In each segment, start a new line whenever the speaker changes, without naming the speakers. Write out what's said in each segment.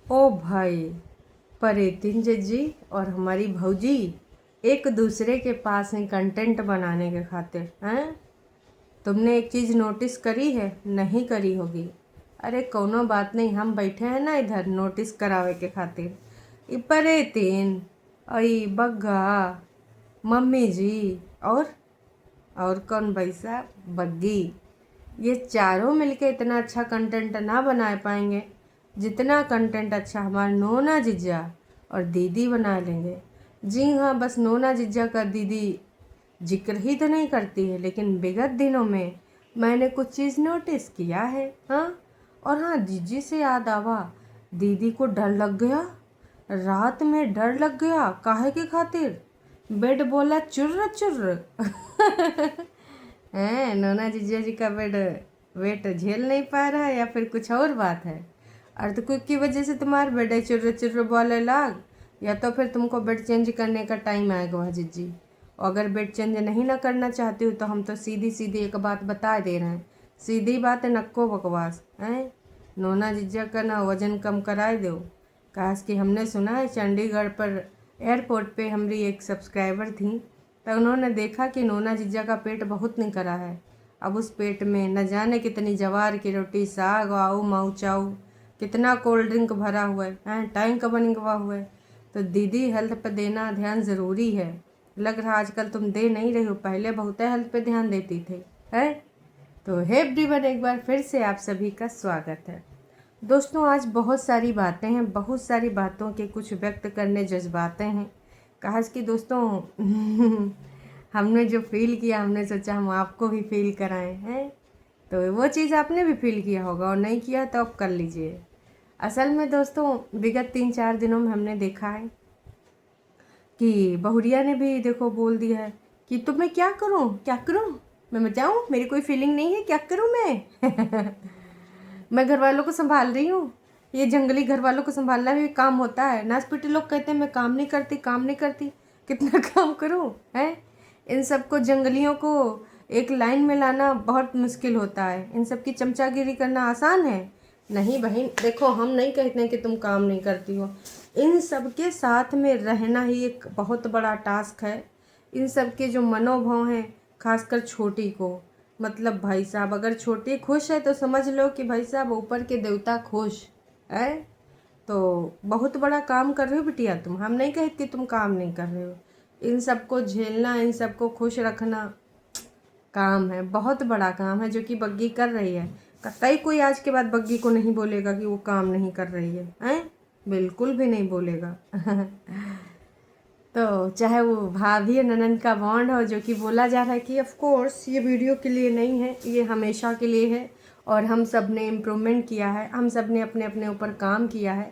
ओ भाई, परेतिन जज्जी और हमारी भौजी एक दूसरे के पास हैं कंटेंट बनाने के खातिर। हैं? तुमने एक चीज़ नोटिस करी है? नहीं करी होगी। अरे कोनो बात नहीं, हम बैठे हैं ना इधर नोटिस करावे के खातिर। ई परेतिन और ई बग्गा, मम्मी जी और कौन भाई साहब, बग्गी, ये चारों मिलके इतना अच्छा कंटेंट ना बना पाएंगे जितना कंटेंट अच्छा हमारे नोना जिज्जा और दीदी बना लेंगे। जी हाँ, बस नोना जिज्जा का दीदी जिक्र ही तो नहीं करती है, लेकिन विगत दिनों में मैंने कुछ चीज़ नोटिस किया है। हाँ, और हाँ, जीजी से याद आवा, दीदी को डर लग गया, रात में डर लग गया। काहे के खातिर? बेड बोला चुर्र चुर्र। हैं, नोना जिज्जा जी का बेड वेट झेल नहीं पा रहा है या फिर कुछ और बात है? अर्थक्वेक की वजह से तुम्हारे बेड चुर्र चुर्र बोले लाग, या तो फिर तुमको बेड चेंज करने का टाइम आएगा जिज्जी। अगर बेड चेंज नहीं ना करना चाहती हो तो हम तो सीधी सीधी एक बात बता दे रहे हैं। सीधी बात है, नक्को बकवास। हैं, नोना जिज्जा का ना वजन कम कराए दो। काश कि हमने सुना है चंडीगढ़ पर एयरपोर्ट पे हमारी एक सब्सक्राइबर थी, तो उन्होंने देखा कि नोना जिज्जा का पेट बहुत निकला है। अब उस पेट में न जाने कितनी जवार की रोटी, साग, आऊ माऊ चाऊ, कितना कोल्ड ड्रिंक भरा हुआ है, टैंक बनवा हुआ है। तो दीदी, हेल्थ पर देना ध्यान ज़रूरी है। लग रहा आजकल तुम दे नहीं रही हो, पहले बहुत हेल्थ पे ध्यान देती थे। है तो हे एवरीवन, एक बार फिर से आप सभी का स्वागत है। दोस्तों, आज बहुत सारी बातें हैं, बहुत सारी बातों के कुछ व्यक्त करने जज्बाते हैं। काश कि दोस्तों हमने जो फील किया, हमने सोचा हम आपको भी फील कराएं। हैं, तो वो चीज़ आपने भी फील किया होगा, और नहीं किया तो अब कर लीजिए। असल में दोस्तों, विगत 3-4 दिनों में हमने देखा है कि बहुरिया ने भी देखो बोल दिया है कि तो मैं क्या करूं, क्या करूं, मैं बताऊं, मेरी कोई फीलिंग नहीं है, क्या करूं मैं? मैं घर वालों को संभाल रही हूँ। ये जंगली घर वालों को संभालना भी काम होता है। नासपीटे लोग कहते हैं मैं काम नहीं करती, काम नहीं करती। कितना काम करूं? है, इन सबको, जंगलियों को एक लाइन में लाना बहुत मुश्किल होता है। इन सब की चमचागिरी करना आसान है? नहीं बहन, देखो, हम नहीं कहते हैं कि तुम काम नहीं करती हो। इन सब के साथ में रहना ही एक बहुत बड़ा टास्क है। इन सब के जो मनोभाव हैं, खासकर छोटी को, मतलब भाई साहब, अगर छोटी खुश है तो समझ लो कि भाई साहब ऊपर के देवता खुश है। तो बहुत बड़ा काम कर रहे हो बिटिया तुम। हम नहीं कहते तुम काम नहीं कर रहे हो। इन सबको झेलना, इन सबको खुश रखना काम है, बहुत बड़ा काम है, जो कि बग्गी कर रही है। कतई कोई आज के बाद बग्गी को नहीं बोलेगा कि वो काम नहीं कर रही है। हैं, बिल्कुल भी नहीं बोलेगा। तो चाहे वो भाभी और ननंद का बॉन्ड हो, जो कि बोला जा रहा है कि ऑफ कोर्स ये वीडियो के लिए नहीं है, ये हमेशा के लिए है। और हम सब ने इम्प्रूवमेंट किया है, हम सब ने अपने अपने ऊपर काम किया है।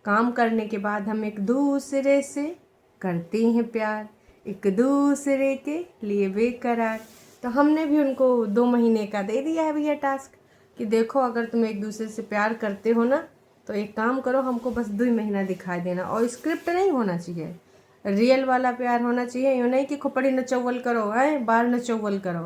काम करने के बाद हम एक दूसरे से करते हैं प्यार, एक दूसरे के लिए बेकरार। तो हमने भी उनको 2 महीने का दे दिया है भैया टास्क कि देखो, अगर तुम एक दूसरे से प्यार करते हो ना, तो एक काम करो, हमको बस 2 महीना दिखाई देना। और स्क्रिप्ट नहीं होना चाहिए, रियल वाला प्यार होना चाहिए। यूँ नहीं कि खोपड़ी नचौवल करो, है बाल नचौवल करो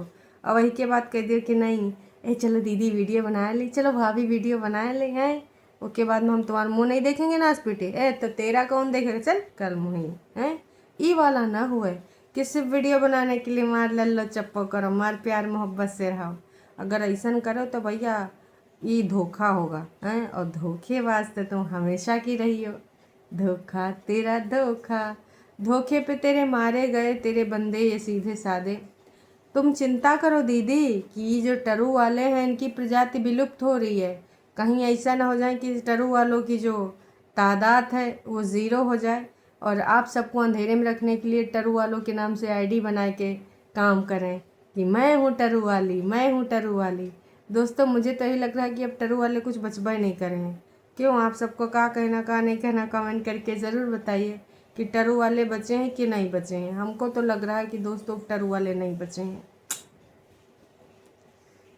और वही के बाद कह दियो कि नहीं, चलो दीदी वीडियो बना ली, चलो भाभी वीडियो बना ले। हैं, उसके बाद में हम तुम्हारा मुँह नहीं देखेंगे ना पीटे, तो तेरा कौन देखेगा, चल कल मुँह। हैं, ई वाला ना हुए कि सिर्फ वीडियो बनाने के लिए मार लल्लो चप्पो करो, मार प्यार मोहब्बत से रहो। अगर ऐसा करो तो भैया ये धोखा होगा। हैं, और धोखे वास्ते तुम हमेशा की रही हो। धोखा तेरा धोखा, धोखे पे तेरे मारे गए तेरे बंदे ये सीधे साधे। तुम चिंता करो दीदी कि ये जो टरू वाले हैं, इनकी प्रजाति विलुप्त हो रही है। कहीं ऐसा ना हो जाए कि टरू वालों की जो तादाद है वो ज़ीरो हो जाए, और आप सबको अंधेरे में रखने के लिए टरू वालों के नाम से आईडी बना के काम करें कि मैं हूँ टरू वाली, मैं हूँ टरू वाली। दोस्तों, मुझे तो यही लग रहा है कि अब टरू वाले कुछ बचबा ही नहीं करेंगे। क्यों, आप सबको क्या कहना, क्या नहीं कहना, कमेंट करके ज़रूर बताइए कि टरू वाले बचे हैं कि नहीं बचे हैं। हमको तो लग रहा है कि दोस्तों टरू वाले नहीं बचे हैं।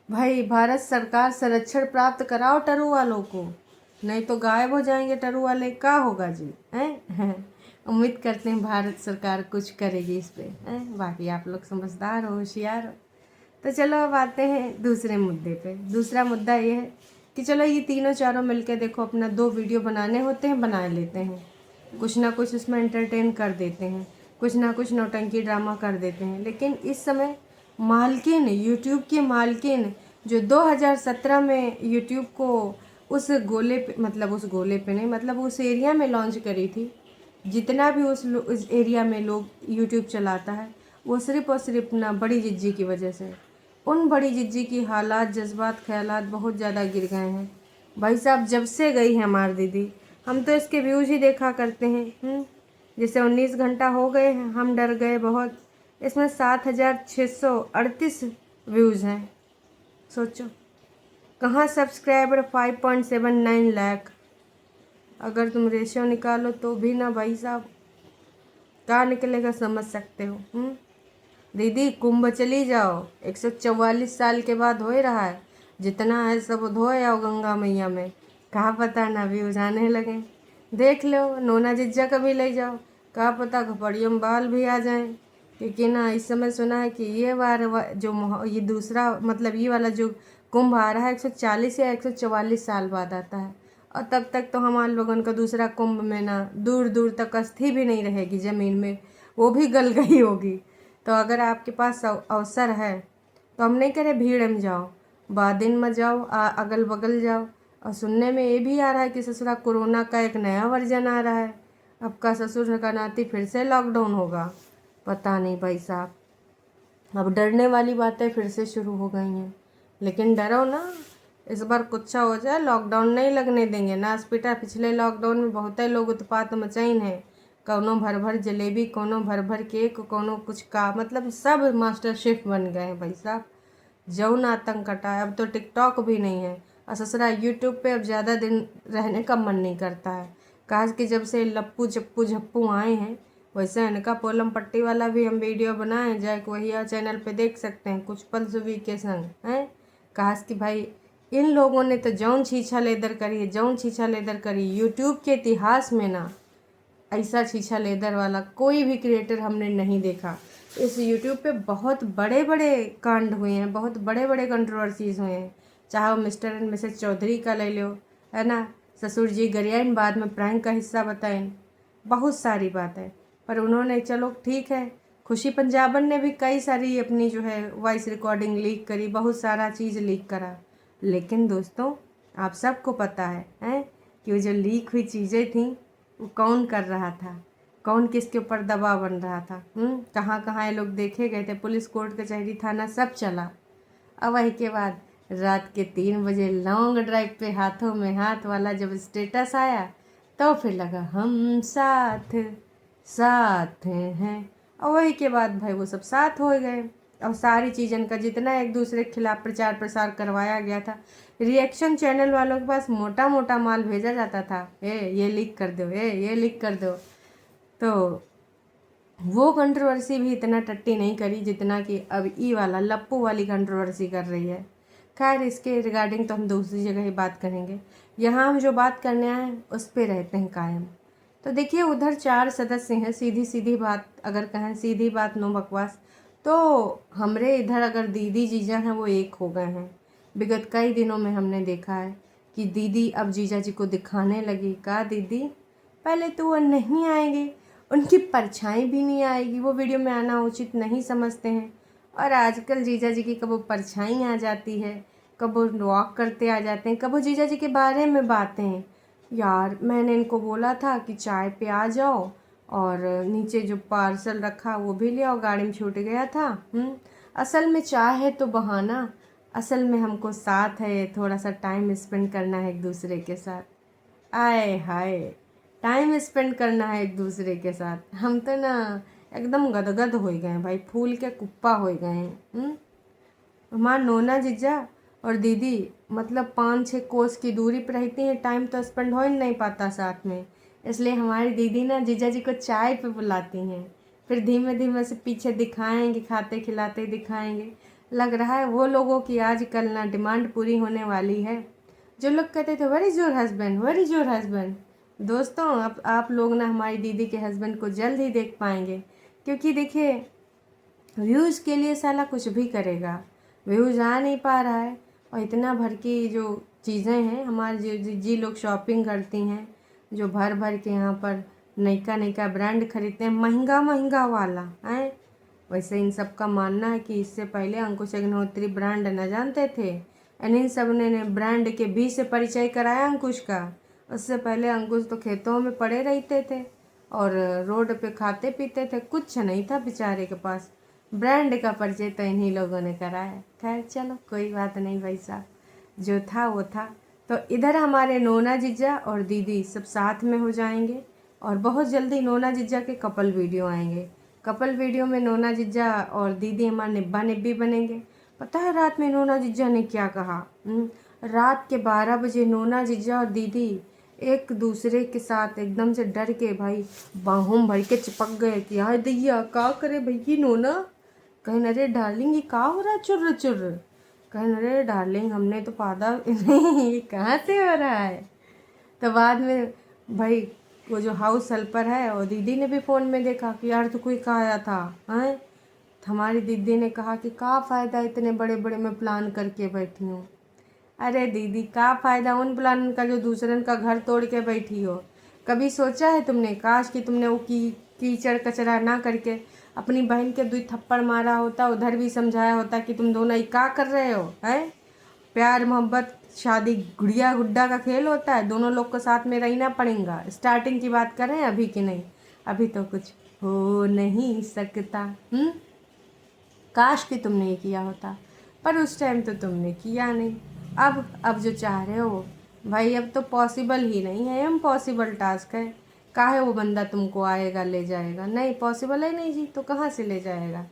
भाई, भारत सरकार संरक्षण प्राप्त कराओ टरू वालों को, नहीं तो गायब हो जाएंगे टरू वाले। क्या होगा जी? हैं उम्मीद करते हैं भारत सरकार कुछ करेगी इस पे। हैं, बाकी आप लोग समझदार हो, होशियार हो। तो चलो अब आते हैं दूसरे मुद्दे पे। दूसरा मुद्दा ये है कि चलो ये तीनों चारों मिलके देखो अपना 2 वीडियो बनाने होते हैं, बना लेते हैं, कुछ ना कुछ उसमें एंटरटेन कर देते हैं, कुछ ना कुछ नौटंकी ड्रामा कर देते हैं। लेकिन इस समय मालकिन, यूट्यूब की मालकिन जो 2017 में यूट्यूब को उस गोले पे, मतलब उस गोले पे नहीं, मतलब उस एरिया में लॉन्च करी थी, जितना भी उस एरिया में लोग यूट्यूब चलाता है वो सिर्फ़ और सिर्फ ना बड़ी जिज्जी की वजह से। उन बड़ी जिज्जी की हालात, जज्बात, ख्यालात बहुत ज़्यादा गिर गए हैं भाई साहब। जब से गई है हमारी दीदी, हम तो इसके व्यूज़ ही देखा करते हैं। जैसे 19 घंटा हो गए हैं, हम डर गए बहुत। इसमें 7,638 व्यूज़ हैं। सोचो, कहाँ सब्सक्राइबर 5.79 लाख। अगर तुम रेशियो निकालो तो भी ना भाई साहब, क्या निकलेगा समझ सकते हो। दीदी कुंभ चली जाओ, 144 साल के बाद हो ही रहा है, जितना है सब धोए आओ गंगा मैया में, कहा पता ना व्यूज आने लगे। देख लो, नोना जिज्जा का भी ले जाओ, कहा पता घपड़ियों में बाल भी आ जाएं। क्योंकि ना इस समय सुना है कि ये ये दूसरा, मतलब ये वाला जो कुंभ आ रहा है 140 या 144 साल बाद आता है। और तब तक तो हमारे लोगों का दूसरा कुंभ में ना दूर दूर तक अस्थि भी नहीं रहेगी ज़मीन में, वो भी गल गई होगी। तो अगर आपके पास अवसर है तो हम नहीं कह रहे भीड़ में जाओ, बादिन में जाओ, अगल बगल जाओ। और सुनने में ये भी आ रहा है कि ससुरा कोरोना का एक नया वर्जन आ रहा है, अब का ससुर का नाती फिर से लॉकडाउन होगा। पता नहीं भाई साहब, अब डरने वाली बातें फिर से शुरू हो गई हैं। लेकिन डरो ना, इस बार कुछ हो जाए, लॉकडाउन नहीं लगने देंगे ना। अस्पीटा पिछले लॉकडाउन में बहुत ही लोग उत्पात मचाइन है, कौनो भर भर जलेबी, कौनो भर भर केक, कौनो कुछ का, मतलब सब मास्टर शेफ बन गए हैं भाई साहब। जौन आतंक कटा है, अब तो टिकटॉक भी नहीं है। और ससुरा यूट्यूब पे अब ज़्यादा दिन रहने का मन नहीं करता है। काश कि जब से लप्पू चप्पू झप्पू आए हैं, वैसे इनका पोलम पट्टी वाला भी हम वीडियो बनाए, जाए वही चैनल पे देख सकते हैं, कुछ पल सुबह के संग हैं। काश कि भाई इन लोगों ने तो जौन छीछा लेदर करी है, जौन छीछा लेदर करी, यूट्यूब के इतिहास में ना ऐसा छीछा लेदर वाला कोई भी क्रिएटर हमने नहीं देखा। इस यूट्यूब पे बहुत बड़े बड़े कांड हुए हैं, बहुत बड़े बड़े कंट्रोवर्सीज हुए हैं। चाहे वो मिस्टर एंड मिसेस चौधरी का ले लो, है ना, ससुर जी गरियाइन बाद में प्रैंक का हिस्सा बताएं, बहुत सारी बात है। पर उन्होंने चलो ठीक है, खुशी पंजाबन ने भी कई सारी अपनी जो है वॉइस रिकॉर्डिंग लीक करी, बहुत सारा चीज़ लीक करा। लेकिन दोस्तों, आप सबको पता है कि वो जो लीक हुई चीज़ें थी वो कौन कर रहा था, कौन किसके ऊपर दबाव बन रहा था। कहाँ कहाँ ये लोग देखे गए थे, पुलिस, कोर्ट कचहरी, थाना सब चला। अब वही के बाद रात के 3 बजे लॉन्ग ड्राइव पे हाथों में हाथ वाला जब स्टेटस आया, तो फिर लगा हम साथ साथ हैं। और वही के बाद भाई वो सब साथ हो गए। और सारी चीज़न का जितना एक दूसरे के खिलाफ प्रचार प्रसार करवाया गया था, रिएक्शन चैनल वालों के पास मोटा मोटा माल भेजा जाता था, ये लीक कर दो, ये लीक कर दो। तो वो कंट्रोवर्सी भी इतना टट्टी नहीं करी जितना कि अब ई वाला लप्पू वाली कंट्रोवर्सी कर रही है। खैर, इसके रिगार्डिंग तो हम दूसरी जगह ही बात करेंगे। यहाँ हम जो बात करने आए हैं उस पर रहते हैं कायम। तो देखिए, उधर 4 सदस्य हैं, सीधी सीधी बात अगर कहें, सीधी बात नो बकवास। तो हमरे इधर अगर दीदी जीजा हैं वो एक हो गए हैं। विगत कई दिनों में हमने देखा है कि दीदी अब जीजा जी को दिखाने लगी, का दीदी पहले तो वो नहीं आएंगे, उनकी परछाई भी नहीं आएगी, वो वीडियो में आना उचित नहीं समझते हैं। और आजकल जीजा जी की कब वो परछाई आ जाती है, कब वो वॉक करते आ जाते हैं, कब वो जीजा जी के बारे में बातें। यार मैंने इनको बोला था कि चाय पे आ जाओ, और नीचे जो पार्सल रखा वो भी ले आओ, गाड़ी में छूट गया था। असल में चाय है तो बहाना, असल में हमको साथ है, थोड़ा सा टाइम स्पेंड करना है एक दूसरे के साथ। आए हाय, टाइम स्पेंड करना है एक दूसरे के साथ। हम तो ना एकदम गदगद हो गए भाई, फूल के कुप्पा हो गए हैं। हमारा नोना जीजा और दीदी मतलब 5-6 कोस की दूरी पर रहती हैं, टाइम तो स्पेंड हो ही नहीं पाता साथ में। इसलिए हमारी दीदी ना जीजा जी को चाय पे बुलाती हैं, फिर धीमे धीमे से पीछे दिखाएंगे, खाते खिलाते दिखाएंगे। लग रहा है वो लोगों की आजकल ना डिमांड पूरी होने वाली है। जो लोग कहते थे where is your husband, where is your husband, दोस्तों अब आप लोग ना हमारी दीदी के हस्बैंड को जल्द ही देख पाएंगे। क्योंकि देखिए, व्यूज़ के लिए साला कुछ भी करेगा, व्यूज़ आ नहीं पा रहा है, और इतना भर की जो चीज़ें हैं। हमारे जो जी लोग शॉपिंग करती हैं, जो भर भर के यहाँ पर नयका नयका ब्रांड खरीदते हैं, महंगा महंगा वाला है, वैसे इन सब का मानना है कि इससे पहले अंकुश अग्निहोत्री ब्रांड न जानते थे। इन सब ने ब्रांड के बी से परिचय कराया अंकुश का। उससे पहले अंकुश तो खेतों में पड़े रहते थे और रोड पे खाते पीते थे, कुछ नहीं था बेचारे के पास। ब्रांड का परिचय तो इन्हीं लोगों ने कराया। खैर चलो कोई बात नहीं भाई साहब, जो था वो था। तो इधर हमारे नोना जीजा और दीदी सब साथ में हो जाएंगे और बहुत जल्दी नोना जीजा के कपल वीडियो आएंगे। कपल वीडियो में नोना जीजा और दीदी हमारे निब्बा निब्बी बनेंगे। पता है रात में नोना जीजा ने क्या कहा? रात के 12 बजे नोना जीजा और दीदी एक दूसरे के साथ एकदम से डर के भाई बाहों भर के चिपक गए कि हाय दैया का करे भैया नोना। कहीं अरे डार्लिंग ये का हो रहा है चुर्र चुर्र। कहीं अरे डार्लिंग हमने तो पादा ये कहाँ से हो रहा है। तो बाद में भाई वो जो हाउस हेल्पर है और दीदी ने भी फ़ोन में देखा कि यार तो कोई कहा आया था हैं। हमारी दीदी ने कहा कि का फ़ायदा इतने बड़े बड़े मैं प्लान करके बैठी हूँ। अरे दीदी का फ़ायदा उन प्लान का जो दूसरन का घर तोड़ के बैठी हो। कभी सोचा है तुमने काश कि तुमने वो कीचड़ कचरा ना करके अपनी बहन के 2 थप्पड़ मारा होता, उधर भी समझाया होता कि तुम दोनों क्या कर रहे हो हैं। प्यार मोहब्बत शादी गुड़िया गुड्डा का खेल होता है, दोनों लोग को साथ में रहना पड़ेगा। स्टार्टिंग की बात करें, अभी की नहीं, अभी तो कुछ हो नहीं सकता। काश कि तुमने ये किया होता, पर उस टाइम तो तुमने किया नहीं। अब जो चाह रहे हो भाई अब तो पॉसिबल ही नहीं है, इम्पॉसिबल टास्क है। काहे वो बंदा तुमको आएगा ले जाएगा? नहीं पॉसिबल है नहीं जी, तो कहाँ से ले जाएगा?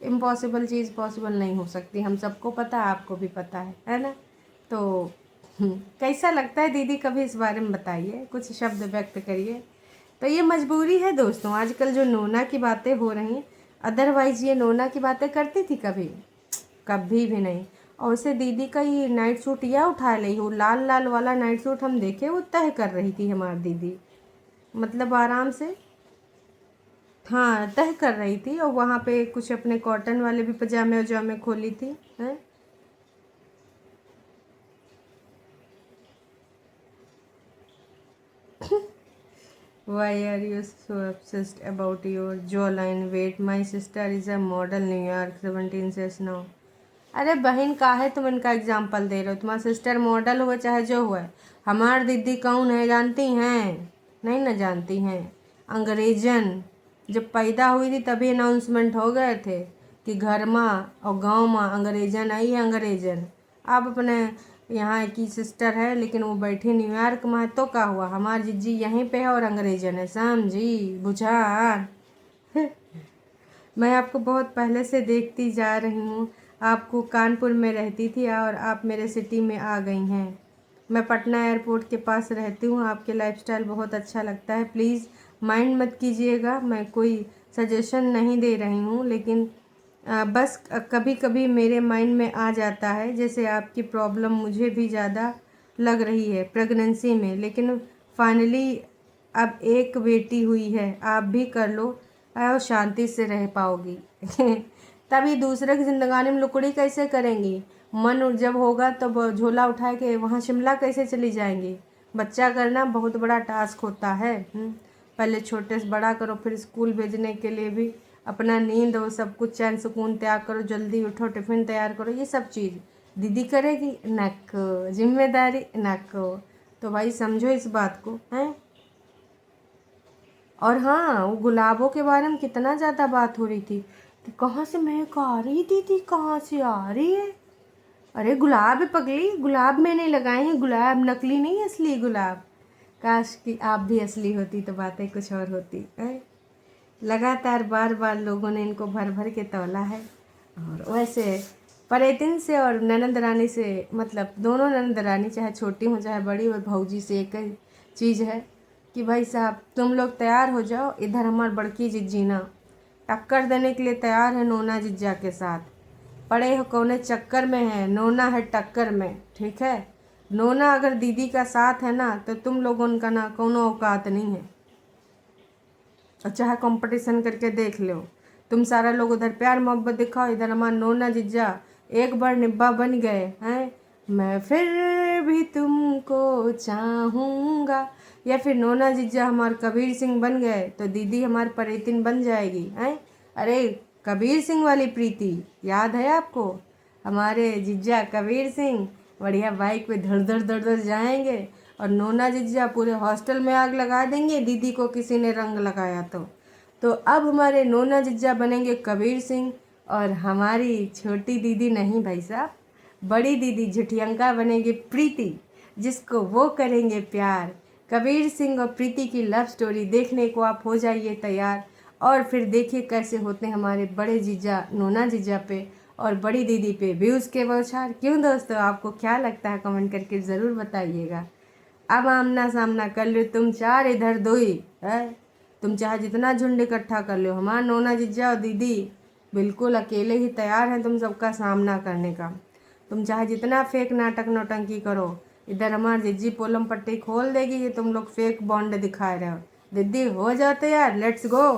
इम्पॉसिबल चीज़ पॉसिबल नहीं हो सकती, हम सबको पता है, आपको भी पता है ना। तो कैसा लगता है दीदी, कभी इस बारे में बताइए, कुछ शब्द व्यक्त करिए। तो ये मजबूरी है दोस्तों, आजकल जो नोना की बातें हो रही हैं, अदरवाइज ये नोना की बातें करती थी कभी? कभी भी नहीं। और उसे दीदी का ये नाइट सूट या उठा ली हो, लाल लाल वाला नाइट सूट हम देखे, वो तह कर रही थी हमारी दीदी, मतलब आराम से हाँ तह कर रही थी। और वहाँ पे कुछ अपने कॉटन वाले भी पजामे उजामे खोली थी हैं। Why are you so obsessed about your jawline weight? My sister is a model, New York, 17 says no. अरे बहन का है तुम इनका एग्जाम्पल दे रहे हो? तुम्हारा सिस्टर मॉडल हुआ चाहे जो हुआ, हमारी दीदी कौन है जानती हैं? नहीं ना जानती हैं। अंग्रेजन जब पैदा हुई थी तभी अनाउंसमेंट हो गए थे कि घर में और गांव में अंग्रेजन आई है अंग्रेजन। अब अपने यहाँ की सिस्टर है लेकिन वो बैठी न्यूयॉर्क में, तो क्या हुआ? हमारी जिज्जी यहीं पे है और अंग्रेजन है, समझी बुझा। मैं आपको बहुत पहले से देखती जा रही हूँ, आपको कानपुर में रहती थी और आप मेरे सिटी में आ गई हैं। मैं पटना एयरपोर्ट के पास रहती हूँ, आपके लाइफस्टाइल बहुत अच्छा लगता है, प्लीज़ माइंड मत कीजिएगा। मैं कोई सजेशन नहीं दे रही हूँ, लेकिन बस कभी कभी मेरे माइंड में आ जाता है, जैसे आपकी प्रॉब्लम मुझे भी ज़्यादा लग रही है प्रेगनेंसी में, लेकिन फाइनली अब एक बेटी हुई है, आप भी कर लो और शांति से रह पाओगी। तभी दूसरे की ज़िंदगानी में लुकड़ी कैसे करेंगी? मन जब होगा तब झोला उठा के वहाँ शिमला कैसे चली जाएंगी? बच्चा करना बहुत बड़ा टास्क होता है। पहले छोटे से बड़ा करो, फिर स्कूल भेजने के लिए भी अपना नींद और सब कुछ चैन सुकून त्याग करो, जल्दी उठो, टिफ़िन तैयार करो, ये सब चीज़ दीदी करेगी? नक जिम्मेदारी नक। तो भाई समझो इस बात को हैं। और हाँ, वो गुलाबों के बारे में कितना ज़्यादा बात हो रही थी कि कहाँ से महक आ रही दीदी, कहाँ से आ रही है? अरे गुलाब है पगली, गुलाब मैंने लगाए हैं, गुलाब नकली नहीं असली गुलाब। काश कि आप भी असली होती तो बातें कुछ और होती है। लगातार बार बार लोगों ने इनको भर भर के तौला है। और वैसे परेतिन से और ननंद रानी से, मतलब दोनों ननंद रानी चाहे छोटी हो चाहे बड़ी हो, भौजी से एक ही चीज़ है कि भाई साहब तुम लोग तैयार हो जाओ, इधर हमार बड़की जिज्जी ना टक्कर देने के लिए तैयार है नोना जिज्जा के साथ। पड़े हो कौने चक्कर में है, नोना है टक्कर में, ठीक है। नोना अगर दीदी का साथ है ना तो तुम लोगों का ना कोनो औकात नहीं है। और चाहे कंपटीशन करके देख लो, तुम सारा लोग उधर प्यार मोहब्बत दिखाओ, इधर हमारा नोना जिज्जा एक बार निब्बा बन गए हैं। मैं फिर भी तुमको चाहूँगा। या फिर नोना जीजा हमार कबीर सिंह बन गए तो दीदी हमार परेतिन बन जाएगी हैं। अरे कबीर सिंह वाली प्रीति याद है आपको? हमारे जीजा कबीर सिंह बढ़िया बाइक पे धड़ धड़ धड़ धड़ जाएंगे और नोना जीजा पूरे हॉस्टल में आग लगा देंगे दीदी को किसी ने रंग लगाया तो अब हमारे नोना जीजा बनेंगे कबीर सिंह और हमारी छोटी दीदी नहीं भाई साहब, बड़ी दीदी झुठियंका बनेगी प्रीति, जिसको वो करेंगे प्यार। कबीर सिंह और प्रीति की लव स्टोरी देखने को आप हो जाइए तैयार और फिर देखिए कैसे होते हैं हमारे बड़े जीजा नोना जीजा पे और बड़ी दीदी पे व्यूज़ के बौछार। क्यों दोस्तों, आपको क्या लगता है कमेंट करके ज़रूर बताइएगा। अब आमना सामना कर लो तुम चार इधर दो ही है, तुम चाहे जितना झुंड इकट्ठा कर लो, हमारा नोना जीजा और दीदी बिल्कुल अकेले ही तैयार हैं तुम सबका सामना करने का। तुम चाहे जितना फेक नाटक नौटंकी करो, इधर हमारी जिज्जी पोलम पट्टी खोल देगी ये तुम लोग फेक बॉन्ड दिखा रहे हो। दीदी हो जाते यार, लेट्स गो।